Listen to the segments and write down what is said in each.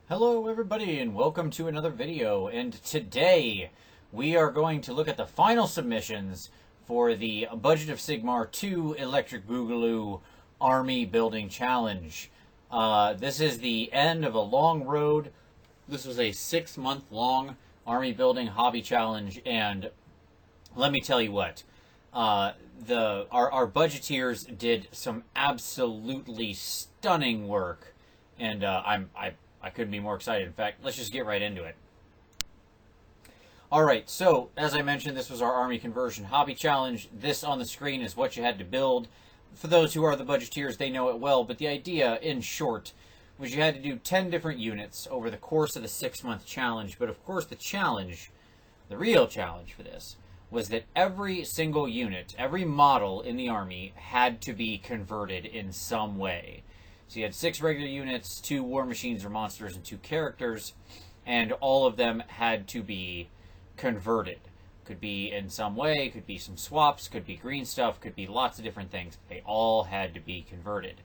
Hello everybody and welcome to another video, and today we are going to look at the final submissions for the Budget of Sigmar 2 Electric Boogaloo Army Building Challenge. This is the end of a long road. This was a 6-month long army building hobby challenge, and let me tell you what, our budgeteers did some absolutely stunning work, and I couldn't be more excited. In fact, let's just get right into it. Alright, so as I mentioned, this was our Army Conversion Hobby Challenge. This on the screen is what you had to build. For those who are the budgeteers, they know it well, but the idea, in short, was you had to do 10 different units over the course of the 6-month challenge. But of course the challenge, the real challenge for this, was that every single unit, every model in the Army had to be converted in some way. So you had 6 regular units, 2 war machines or monsters, and 2 characters, and all of them had to be converted. Could be in some way, could be some swaps, could be green stuff, could be lots of different things. They all had to be converted.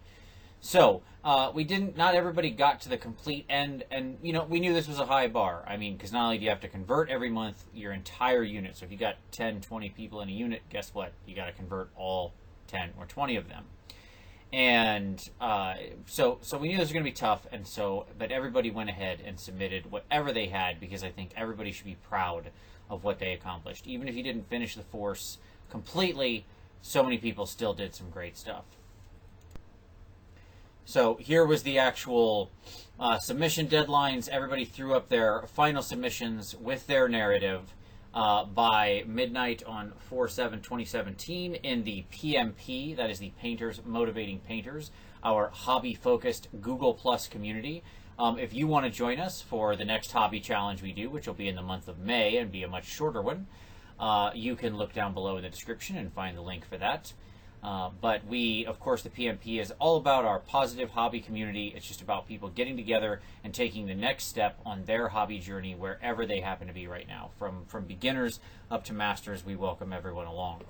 So, not everybody got to the complete end, and, we knew this was a high bar. I mean, because not only do you have to convert every month your entire unit, so if you got 10, 20 people in a unit, guess what? You got to convert all 10 or 20 of them. And so we knew this was going to be tough, but everybody went ahead and submitted whatever they had, because I think everybody should be proud of what they accomplished. Even if you didn't finish the force completely, so many people still did some great stuff. So here was the actual submission deadlines. Everybody threw up their final submissions with their narrative by midnight on 4/7/2017 in the PMP, that is the Painters Motivating Painters, our hobby-focused Google Plus community. If you want to join us for the next hobby challenge we do, which will be in the month of May and be a much shorter one, you can look down below in the description and find the link for that. But of course, the PMP is all about our positive hobby community. It's just about people getting together and taking the next step on their hobby journey wherever they happen to be right now. From beginners up to masters, we welcome everyone along.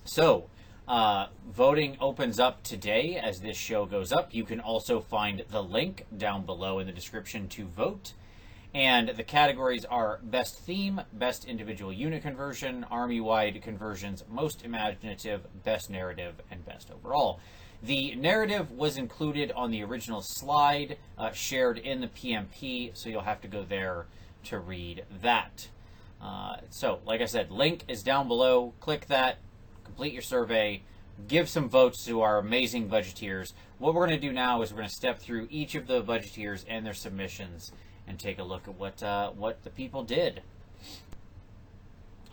So, voting opens up today as this show goes up. You can also find the link down below in the description to vote. And the categories are Best Theme, Best Individual Unit Conversion, Army-Wide Conversions, Most Imaginative, Best Narrative, and Best Overall. The narrative was included on the original slide, shared in the PMP, so you'll have to go there to read that. So, like I said, link is down below. Click that, complete your survey, give some votes to our amazing budgeteers. What we're going to do now is we're going to step through each of the budgeteers and their submissions and take a look at what the people did.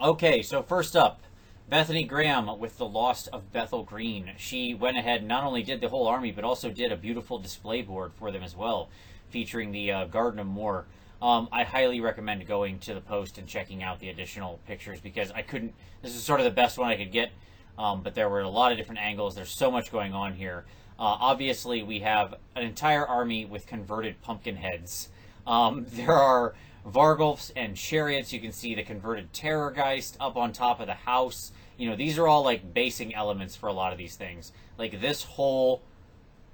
Okay, so first up, Bethany Graham with The Lost of Bethel Green. She went ahead and not only did the whole army, but also did a beautiful display board for them as well, featuring the Garden of Moor. I highly recommend going to the post and checking out the additional pictures, because this is sort of the best one I could get, but there were a lot of different angles. There's so much going on here. Obviously, we have an entire army with converted pumpkin heads. There are Vargulfs and chariots. You can see the converted Terrorgeist up on top of the house. These are all like basing elements for a lot of these things. Like, this whole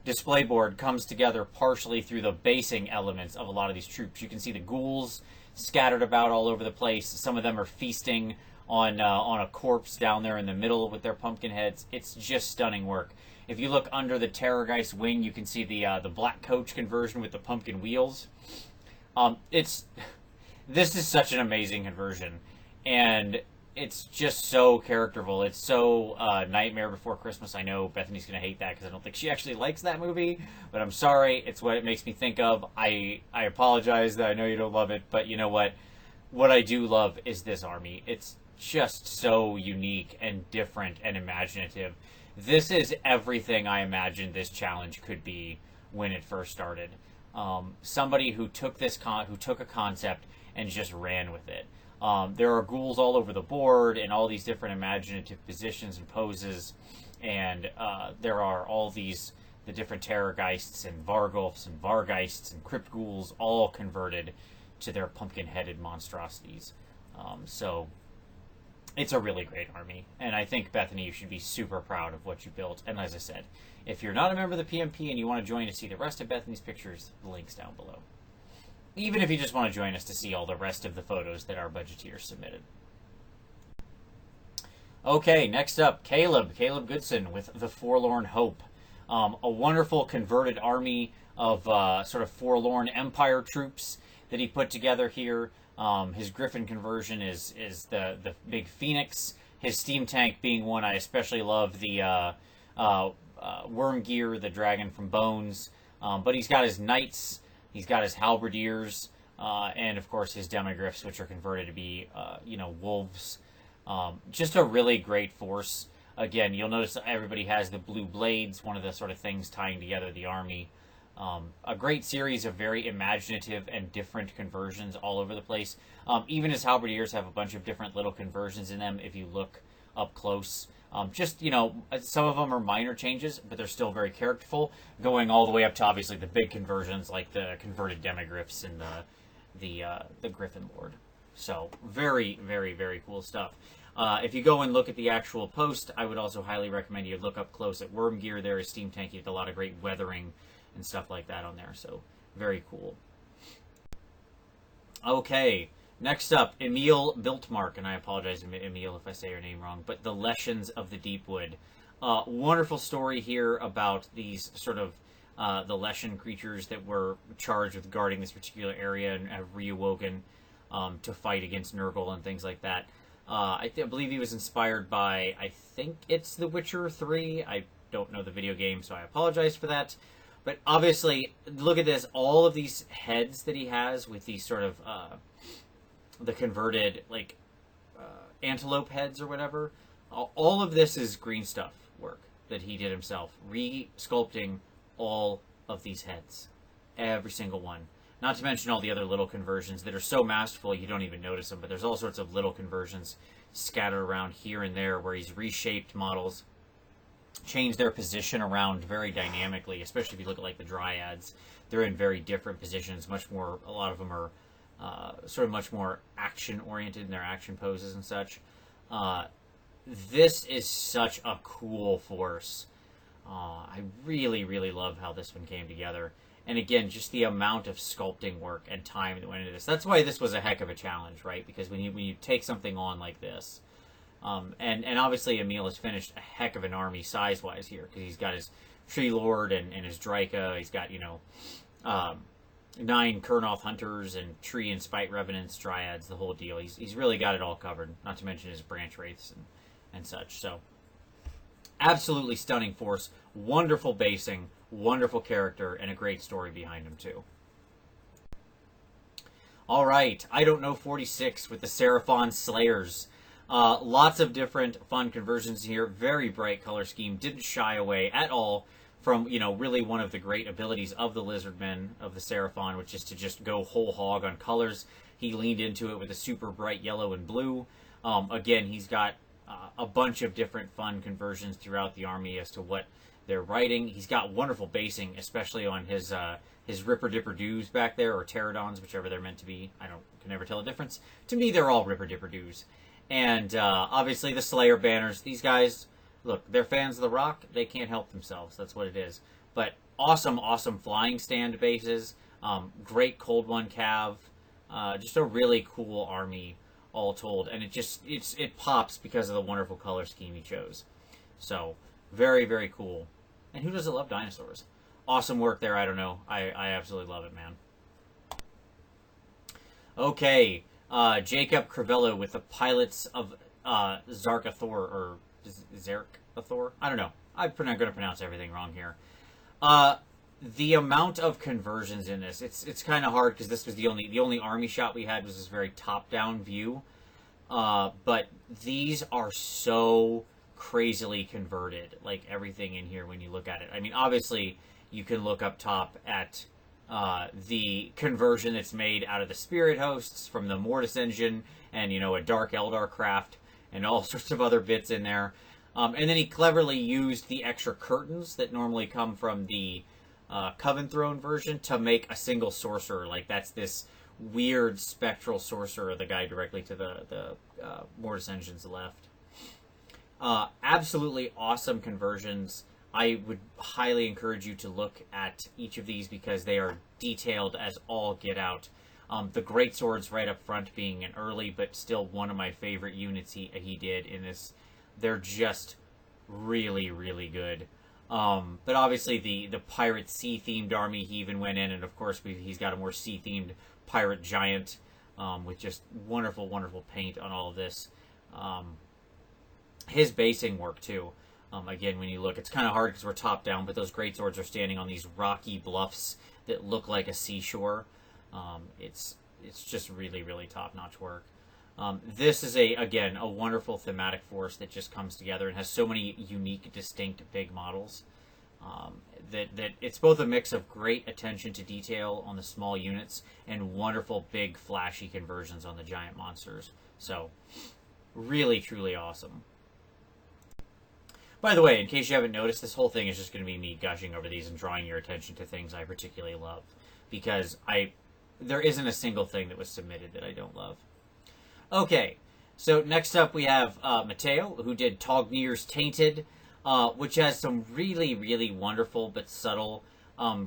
display board comes together partially through the basing elements of a lot of these troops. You can see the ghouls scattered about all over the place. Some of them are feasting on a corpse down there in the middle with their pumpkin heads. It's just stunning work. If you look under the Terrorgeist wing, you can see the black coach conversion with the pumpkin wheels. This is such an amazing conversion, and it's just so characterful. It's so Nightmare Before Christmas. I know Bethany's going to hate that because I don't think she actually likes that movie, but I'm sorry. It's what it makes me think of. I apologize that I know you don't love it, but you know what? What I do love is this army. It's just so unique and different and imaginative. This is everything I imagined this challenge could be when it first started. Somebody who took a concept and just ran with it. There are ghouls all over the board in all these different imaginative positions and poses, and there are all the different Terrorgeists and Vargulfs and Vargeists and Crypt Ghouls all converted to their pumpkin-headed monstrosities. So it's a really great army. And I think, Bethany, you should be super proud of what you built. And as I said, if you're not a member of the PMP and you want to join to see the rest of Bethany's pictures, the link's down below. Even if you just want to join us to see all the rest of the photos that our budgeteers submitted. Okay, next up, Caleb Goodson with the Forlorn Hope. A wonderful converted army of sort of forlorn Empire troops that he put together here. His Griffin conversion is the big Phoenix. His steam tank being one I especially love, the Worm Gear, the dragon from Bones. But he's got his knights, he's got his halberdiers, and of course his demigryphs, which are converted to be, wolves. Just a really great force. Again, you'll notice everybody has the blue blades, one of the sort of things tying together the army. A great series of very imaginative and different conversions all over the place. Even his halberdiers have a bunch of different little conversions in them if you look up close. Some of them are minor changes, but they're still very characterful, going all the way up to obviously the big conversions like the converted demigryphs and the Griffin Lord. So very, very, very cool stuff. If you go and look at the actual post, I would also highly recommend you look up close at Worm Gear. There is Steam Tank. You have a lot of great weathering and stuff like that on there. So very cool. Okay, next up, Emil Biltmark, and I apologize, Emil, if I say your name wrong, but the Leshens of the Deepwood. Wonderful story here about these sort of the Leshen creatures that were charged with guarding this particular area and have reawoken to fight against Nurgle and things like that. I believe he was inspired by, I think it's The Witcher 3. I don't know the video game, so I apologize for that. But obviously, look at this. All of these heads that he has with these sort of, the converted, antelope heads or whatever. All of this is green stuff work that he did himself. Re-sculpting all of these heads. Every single one. Not to mention all the other little conversions that are so masterful you don't even notice them, but there's all sorts of little conversions scattered around here and there where he's reshaped models, changed their position around very dynamically, especially if you look at the Dryads. They're in very different positions, a lot of them are sort of much more action-oriented in their action poses and such. This is such a cool force. I really, really love how this one came together. And again, just the amount of sculpting work and time that went into this. That's why this was a heck of a challenge, right? Because when you take something on like this, and obviously Emil has finished a heck of an army size-wise here, because he's got his Tree Lord and his Dryka. He's got, 9 Kurnoth Hunters and Tree and Spite Revenants, Dryads, the whole deal. He's really got it all covered, not to mention his Branch Wraiths and such. So, absolutely stunning force, wonderful basing, wonderful character, and a great story behind him, too. All right, I Don't Know 46 with the Seraphon Slayers. Lots of different fun conversions here. Very bright color scheme. Didn't shy away at all from, really one of the great abilities of the Lizardmen of the Seraphon, which is to just go whole hog on colors. He leaned into it with a super bright yellow and blue. Again, he's got a bunch of different fun conversions throughout the army as to what they're writing. He's got wonderful basing, especially on his Ripper Dipper Doos back there, or Pterodons, whichever they're meant to be. I can never tell the difference. To me, they're all Ripper Dipper Doos. And obviously the Slayer banners. These guys, look, they're fans of the Rock. They can't help themselves. That's what it is. But awesome, awesome flying stand bases. Great Cold One Cav. Just a really cool army, all told. And it pops because of the wonderful color scheme he chose. So, very, very cool. And who doesn't love dinosaurs? Awesome work there, I don't know. I absolutely love it, man. Okay, Jacob Crivello with the Pilots of Zarkathor, or Zarkathor? I don't know. I'm going to pronounce everything wrong here. The amount of conversions in this, it's kind of hard because this was the only army shot we had was this very top-down view. But these are so crazily converted, like everything in here when you look at it. I mean, obviously, you can look up top at the conversion that's made out of the Spirit Hosts from the Mortis engine and, a Dark Eldar craft and all sorts of other bits in there. And then he cleverly used the extra curtains that normally come from the Coven Throne version to make a single sorcerer. Like, that's this weird spectral sorcerer, the guy directly to the Mortis Engines left. Absolutely awesome conversions. I would highly encourage you to look at each of these because they are detailed as all get out. The Great Swords right up front being an early, but still one of my favorite units he did in this. They're just really, really good. But obviously the pirate sea-themed army he even went in, and of course he's got a more sea-themed pirate giant with just wonderful, wonderful paint on all of this. His basing work, too. Again, when you look, it's kind of hard because we're top down, but those great swords are standing on these rocky bluffs that look like a seashore. It's just really, really top-notch work. This is, again, a wonderful thematic force that just comes together and has so many unique, distinct, big models. That it's both a mix of great attention to detail on the small units and wonderful, big, flashy conversions on the giant monsters. So, really, truly awesome. By the way, in case you haven't noticed, this whole thing is just going to be me gushing over these and drawing your attention to things I particularly love. Because there isn't a single thing that was submitted that I don't love. Okay, so next up we have Matteo, who did Tognir's Tainted, which has some really, really wonderful but subtle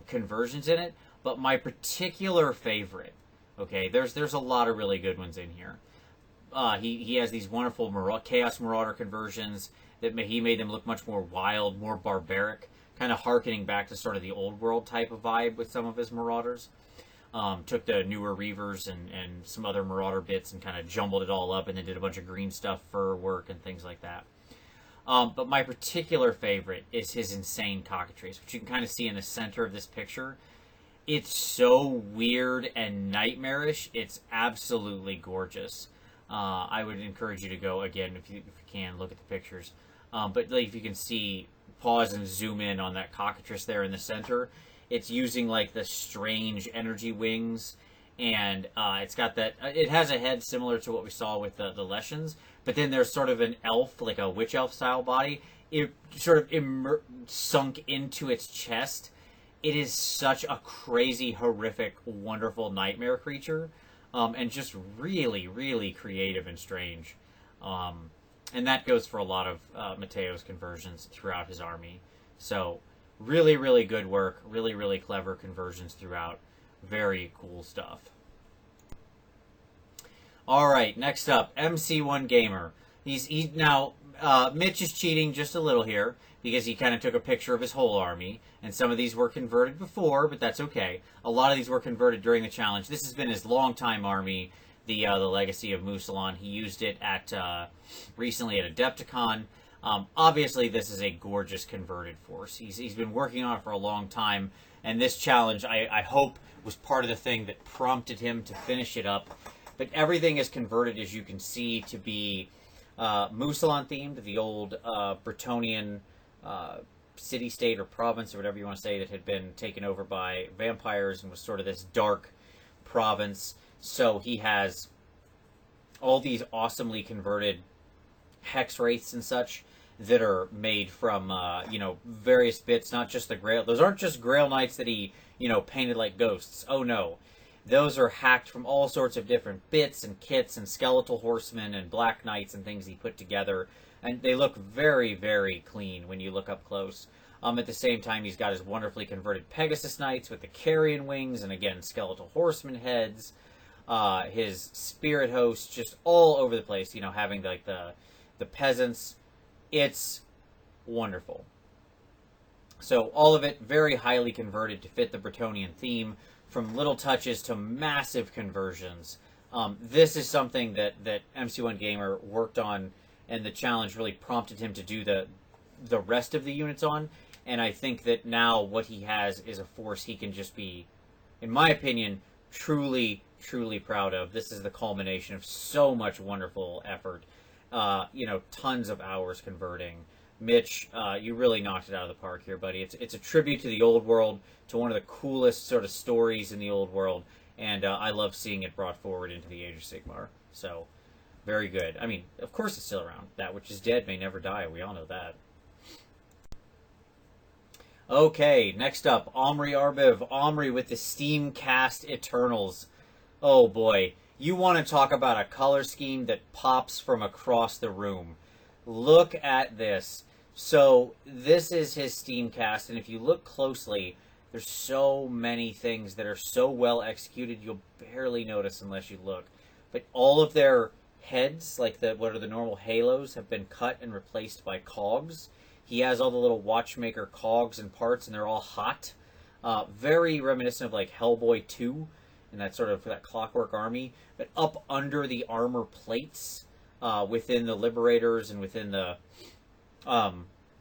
conversions in it. But my particular favorite, okay, there's a lot of really good ones in here. He has these wonderful Chaos Marauder conversions that he made them look much more wild, more barbaric, kind of harkening back to sort of the old world type of vibe with some of his Marauders. Took the newer Reavers and some other Marauder bits and kind of jumbled it all up and then did a bunch of green stuff, fur work, and things like that. But my particular favorite is his Insane Cockatrice, which you can kind of see in the center of this picture. It's so weird and nightmarish. It's absolutely gorgeous. I would encourage you to go, again, if you can, look at the pictures. But like, if you can see, pause and zoom in on that cockatrice there in the center. It's using like the strange energy wings, and it's got that. It has a head similar to what we saw with the Leshens, but then there's sort of an elf, like a witch elf style body. It sort of sunk into its chest. It is such a crazy, horrific, wonderful nightmare creature, and just really, really creative and strange. And that goes for a lot of Matteo's conversions throughout his army. So, really, really good work. Really, really clever conversions throughout. Very cool stuff. Alright, next up, MC1 Gamer. Now, Mitch is cheating just a little here, because he kind of took a picture of his whole army, and some of these were converted before, but that's okay. A lot of these were converted during the challenge. This has been his longtime army, the Legacy of Musalon. He used it at recently at Adepticon. Obviously, this is a gorgeous converted force. He's been working on it for a long time, and this challenge, I hope, was part of the thing that prompted him to finish it up. But everything is converted, as you can see, to be Musalon themed, the old Bretonnian city-state or province or whatever you want to say that had been taken over by vampires and was sort of this dark province. So he has all these awesomely converted hex wraiths and such that are made from, various bits, not just the Grail. Those aren't just Grail Knights that he, painted like ghosts. Oh, no. Those are hacked from all sorts of different bits and kits and skeletal horsemen and black knights and things he put together. And they look very, very clean when you look up close. At the same time, he's got his wonderfully converted Pegasus Knights with the carrion wings and, again, skeletal horseman heads. His spirit hosts just all over the place, having like the peasants. It's wonderful. So all of it very highly converted to fit the Bretonnian theme, from little touches to massive conversions. This is something that MC1 Gamer worked on, and the challenge really prompted him to do the rest of the units on. And I think that now what he has is a force he can just be, in my opinion, truly, truly proud of. This is the culmination of so much wonderful effort. Tons of hours converting. Mitch, you really knocked it out of the park here, buddy. It's a tribute to the old world, to one of the coolest sort of stories in the old world, and I love seeing it brought forward into the Age of Sigmar. So, very good. I mean, of course it's still around. That which is dead may never die. We all know that. Okay, next up, Omri Arbiv. Omri with the Steamcast Eternals. Oh boy, you want to talk about a color scheme that pops from across the room. Look at this. So this is his Steamcast, and if you look closely, there's so many things that are so well executed you'll barely notice unless you look. But all of their heads, like the what are the normal halos, have been cut and replaced by cogs. He has all the little watchmaker cogs and parts, and they're all hot. Very reminiscent of like Hellboy 2 and that sort of that Clockwork Army. But up under the armor plates, within the Liberators and within the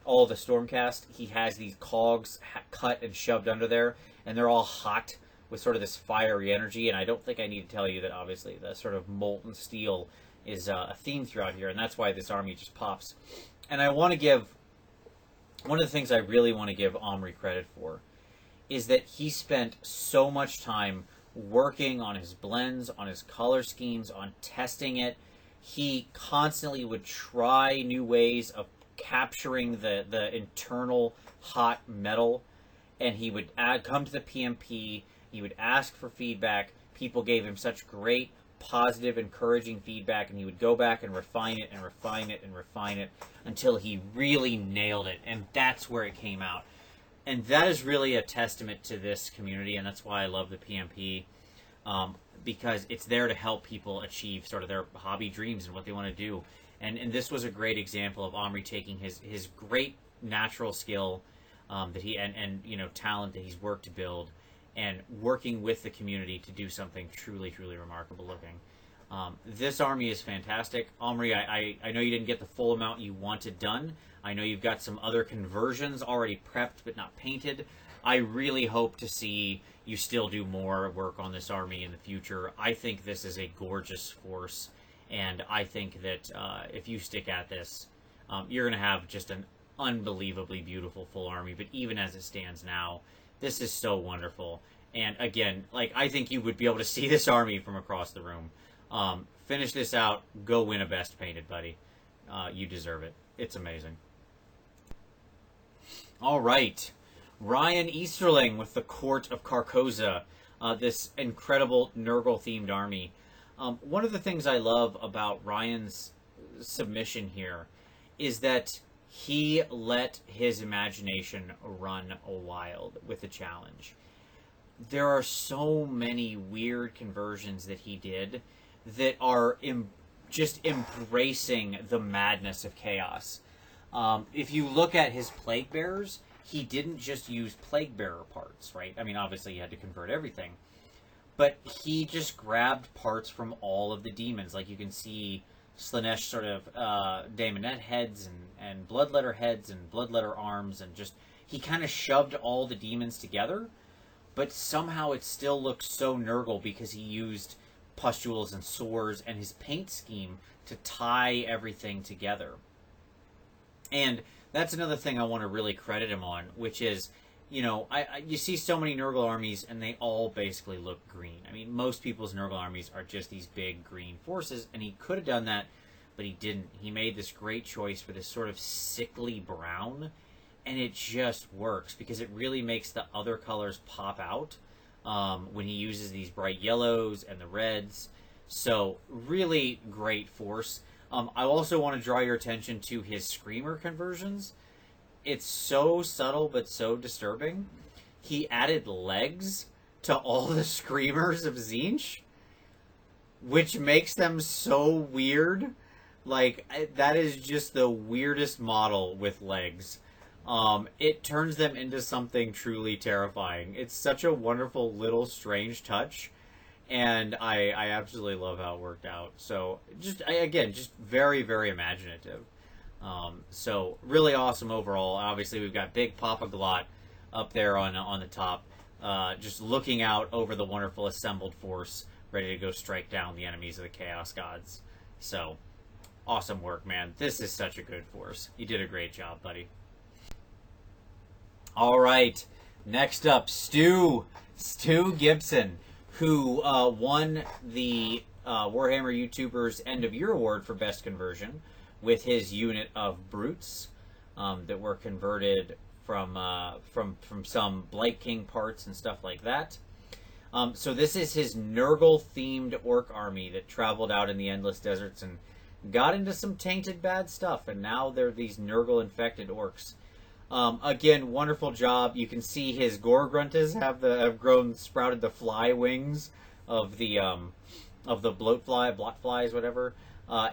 all the Stormcast, he has these cogs cut and shoved under there, and they're all hot with sort of this fiery energy. And I don't think I need to tell you that obviously the sort of molten steel is a theme throughout here, and that's why this army just pops. And I want to give one of the things I really want to give Omri credit for is that he spent so much time working on his blends, on his color schemes, on testing it. He constantly would try new ways of capturing the internal hot metal, and he would come to the PMP, he would ask for feedback. People gave him such great, positive, encouraging feedback, and he would go back and refine it and refine it and refine it until he really nailed it, and that's where it came out. And that is really a testament to this community, and that's why I love the PMP, because it's there to help people achieve sort of their hobby dreams and what they want to do. And this was a great example of Omri taking his great natural skill that he and you know talent that he's worked to build, and working with the community to do something truly, truly remarkable looking. This army is fantastic. Omri, I know you didn't get the full amount you wanted done. I know you've got some other conversions already prepped but not painted. I really hope to see you still do more work on this army in the future. I think this is a gorgeous force, and I think that if you stick at this, you're going to have just an unbelievably beautiful full army. But even as it stands now, this is so wonderful. And again, like, I think you would be able to see this army from across the room. Finish this out. Go win a Best Painted, buddy. You deserve it. It's amazing. All right. Ryan Easterling with the Court of Carcosa. This incredible Nurgle-themed army. One of the things I love about Ryan's submission here is that he let his imagination run wild with the challenge. There are so many weird conversions that he did that are just embracing the madness of chaos. If you look at his Plague Bearers, he didn't just use Plague Bearer parts, right? I mean, obviously he had to convert everything. But he just grabbed parts from all of the demons. Like you can see Slaanesh sort of Daemonette heads and Bloodletter heads and Bloodletter arms, and just he kind of shoved all the demons together, but somehow it still looks so Nurgle because he used pustules and sores and his paint scheme to tie everything together. And that's another thing I want to really credit him on, which is, you know, you see so many Nurgle armies and they all basically look green. I mean, most people's Nurgle armies are just these big green forces, and he could have done that, but he didn't. He made this great choice for this sort of sickly brown, and it just works because it really makes the other colors pop out when he uses these bright yellows and the reds. So really great force. I also want to draw your attention to his Screamer conversions. It's so subtle but so disturbing. He added legs to all the Screamers of Tzeentch, which makes them so weird. Like, that is just the weirdest model with legs. It turns them into something truly terrifying. It's such a wonderful little strange touch, and I absolutely love how it worked out. So, just very, very imaginative. So, really awesome overall. Obviously, we've got Big Papa Glot up there on the top, just looking out over the wonderful assembled force, ready to go strike down the enemies of the Chaos Gods. So, awesome work, man. This is such a good force. You did a great job, buddy. All right, next up, Stu Gibson, who won the Warhammer YouTubers End of Year Award for Best Conversion with his unit of brutes that were converted from some Blight King parts and stuff like that. So this is his Nurgle-themed orc army that traveled out in the endless deserts and got into some tainted bad stuff, and now they're these Nurgle-infected orcs. Again, wonderful job. You can see his Gore-gruntas have sprouted the fly wings of the blot flies, whatever.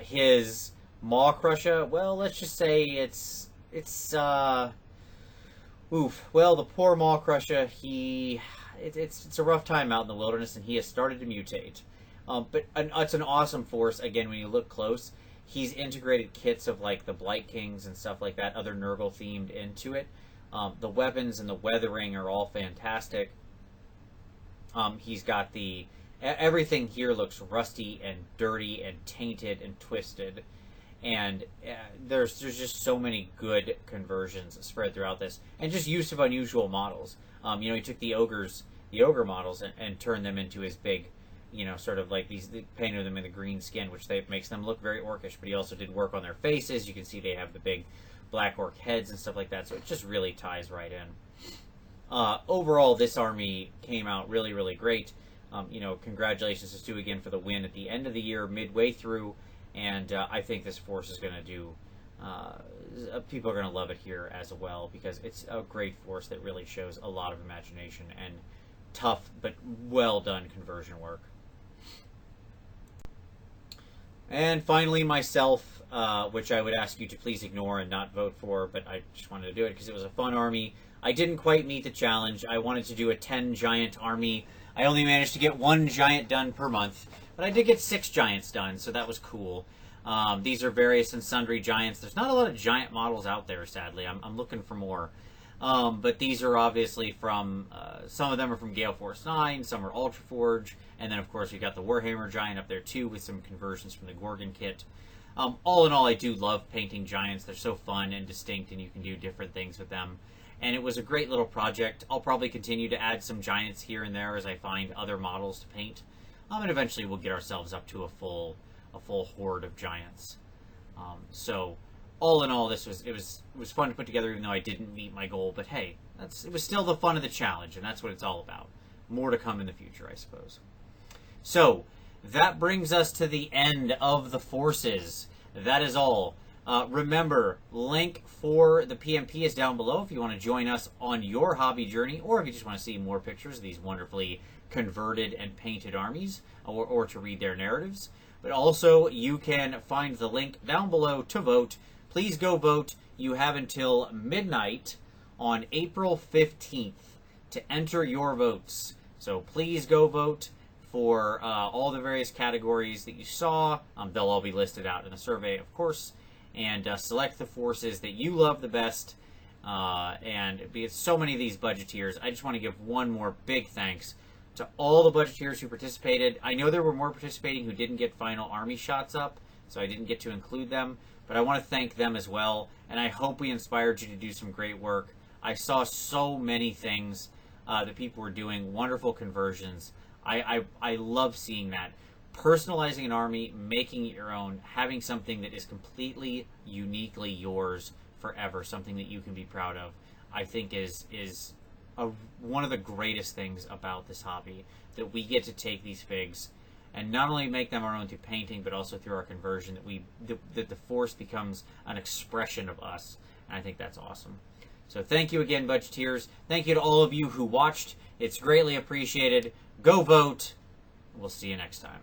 His Maw Crusher, well, let's just say it's oof. Well, the poor Maw Crusher, it's a rough time out in the wilderness, and he has started to mutate. But it's an awesome force. Again, when you look close, he's integrated kits of like the Blight Kings and stuff like that, other Nurgle themed into it. The weapons and the weathering are all fantastic. He's got everything here looks rusty and dirty and tainted and twisted, and there's just so many good conversions spread throughout this, and just use of unusual models. He took the ogre models and turned them into his big, sort of like painted them in the green skin, which makes them look very orcish. But he also did work on their faces. You can see they have the big black orc heads and stuff like that. So it just really ties right in. Overall, this army came out really, really great. Congratulations to Stu again for the win at the end of the year, midway through. And I think this force is going to do. People are going to love it here as well, because it's a great force that really shows a lot of imagination and tough but well done conversion work. And finally, myself, which I would ask you to please ignore and not vote for, but I just wanted to do it because it was a fun army. I didn't quite meet the challenge. I wanted to do a 10 giant army. I only managed to get 1 giant done per month, but I did get 6 giants done, so that was cool. These are various and sundry giants. There's not a lot of giant models out there, sadly. I'm looking for more. But these are obviously from, some of them are from Gale Force 9, some are Ultra Forge, and then of course we've got the Warhammer Giant up there too, with some conversions from the Gorgon kit. All in all, I do love painting giants. They're so fun and distinct, and you can do different things with them. And it was a great little project. I'll probably continue to add some giants here and there as I find other models to paint. And eventually we'll get ourselves up to a full horde of giants. So all in all, it was fun to put together, even though I didn't meet my goal. But hey, it was still the fun of the challenge, and that's what it's all about. More to come in the future, I suppose. So that brings us to the end of the forces. That is all. Remember, link for the PMP is down below if you want to join us on your hobby journey, or if you just want to see more pictures of these wonderfully converted and painted armies, or to read their narratives. But also, you can find the link down below to vote. Please go vote. You have until midnight on April 15th to enter your votes. So please go vote for all the various categories that you saw. They'll all be listed out in the survey, of course. And select the forces that you love the best. And because so many of these budgeteers, I just want to give one more big thanks to all the budgeteers who participated. I know there were more participating who didn't get final army shots up, so I didn't get to include them. But I want to thank them as well, and I hope we inspired you to do some great work. I saw so many things that people were doing, wonderful conversions. I love seeing that. Personalizing an army, making it your own, having something that is completely, uniquely yours forever, something that you can be proud of, I think is one of the greatest things about this hobby, that we get to take these figs and not only make them our own through painting, but also through our conversion, that the force becomes an expression of us. And I think that's awesome. So thank you again, budgeteers. Thank you to all of you who watched. It's greatly appreciated. Go vote. We'll see you next time.